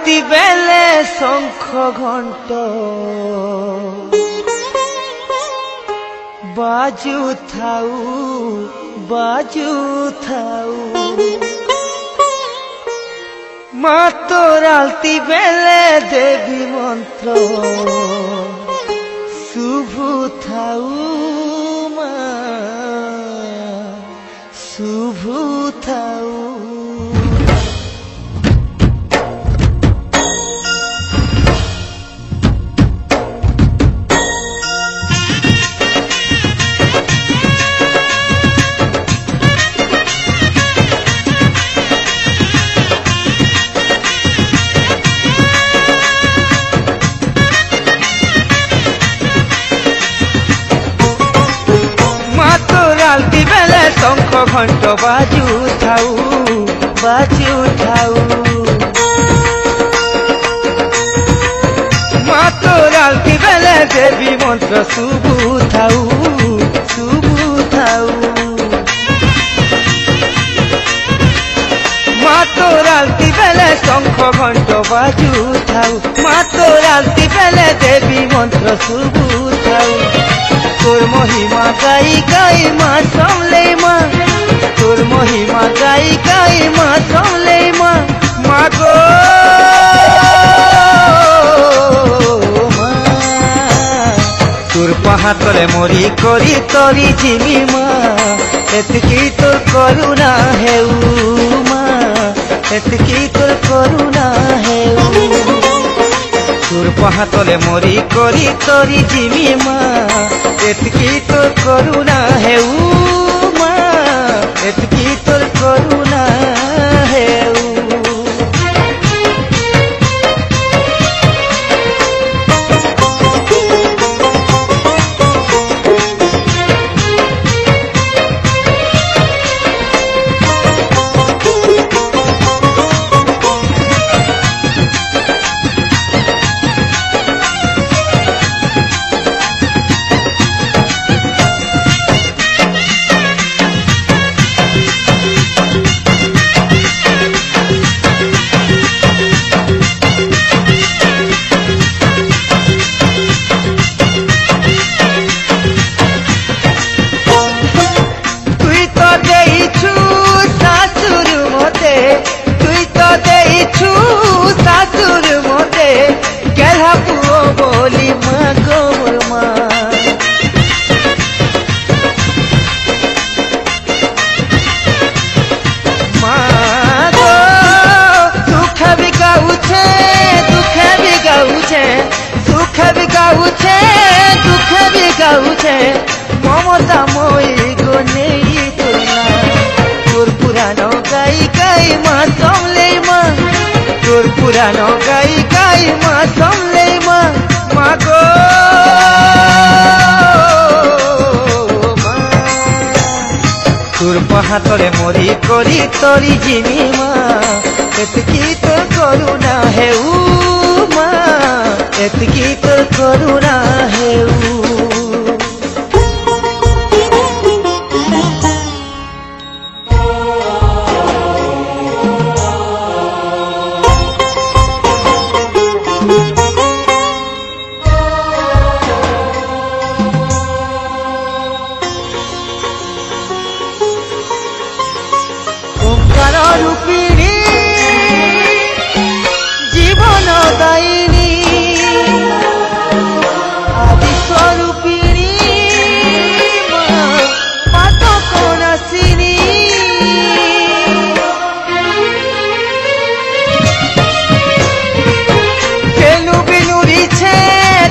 আলতি বেলে শঙ্খ ঘণ্ট বাজু থাউ বাজু থাউ মা তোর আলতি বেলে দেবী মন্ত্র শুভ থাউ মা শুভ থাউ আলতি বেলে শঙ্খ ঘণ্ট বাজু থাউ বাজু থাউ মা তোর আলতি বেলে দেবী মন্ত্র শুভ থাউ শুভ থাউ মা তোর আলতি বেলে শঙ্খ ঘণ্ট বাজু থাউ মা তোর আলতি বেলে দেবী মন্ত্র শুভ থাউ তোর মহিমা গাই গাই মা সামলে মা তোর মহিমা গাই গাই মা সামলে মা মা গো মা তোর পাহাতলে মরি করি তরি জিমি মা এতকি তোর করুণা হেউ মা এতকি তোর করুণা হেউ তোর পাহাতলে মরি করি তরি জিমি মা এতকি তোর করুণা হেউ মা এতকি তোর করুণা হেউ মমতা মই গনে তোর পুরানো গাই গাই মা সামলে মা তোর পুরানো গাই গাই মা সামলে মা মা গো মা তোর পাহাতলে মরি করি তরি জিমি মা এতকি তোর করুণা হেউ মা এতকি তোর করুণা হেউ রূপিণী জীবন দায়িনী আদি স্বরূপিণী পাতক নাসিনী যেনু বিনুরিছে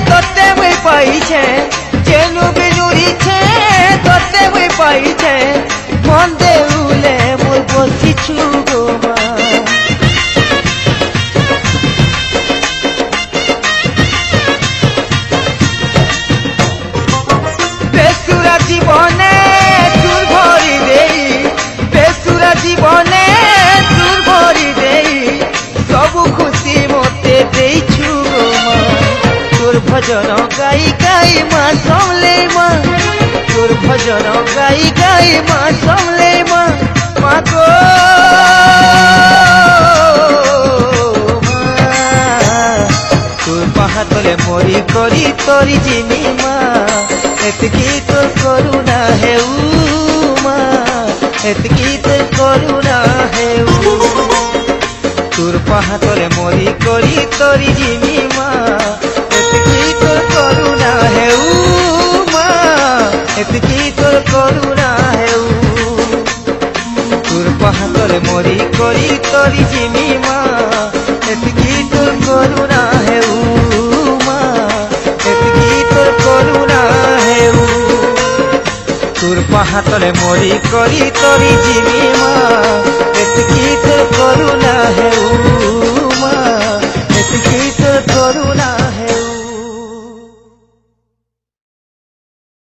তোতে মই পাইছে যেনু বিনুরিছে তোতে মই পাইছে মন দেউলে মই বসিছু গো মা বেসুরা জীবনে তোর ভরি দেই বেসুরা জীবনে তোর ভরি দেই সবু খুশি মতে দেইছু গো মা তোর ভজন গাই গাই মা সামলে মা তোর ভজন গাই গাই মা সামলে মা মা গো মা तोरी जिमी माँ एतकी तोर करुणा हेउ माँ एतकी तोर करुणा हेउ তোর পাহাতলে মরি করি তরি জিমি মা এতকি তোর করুণা হেউ মা এতকি তোর করুণা হেউ তোর পাহাতলে মরি করি তরি জিমি মা এতকি তোর করুণা হেউ মা এতকি তোর করুণা হেউ তোর পাহাতলে মরি করি তরি জিমি মা এতকি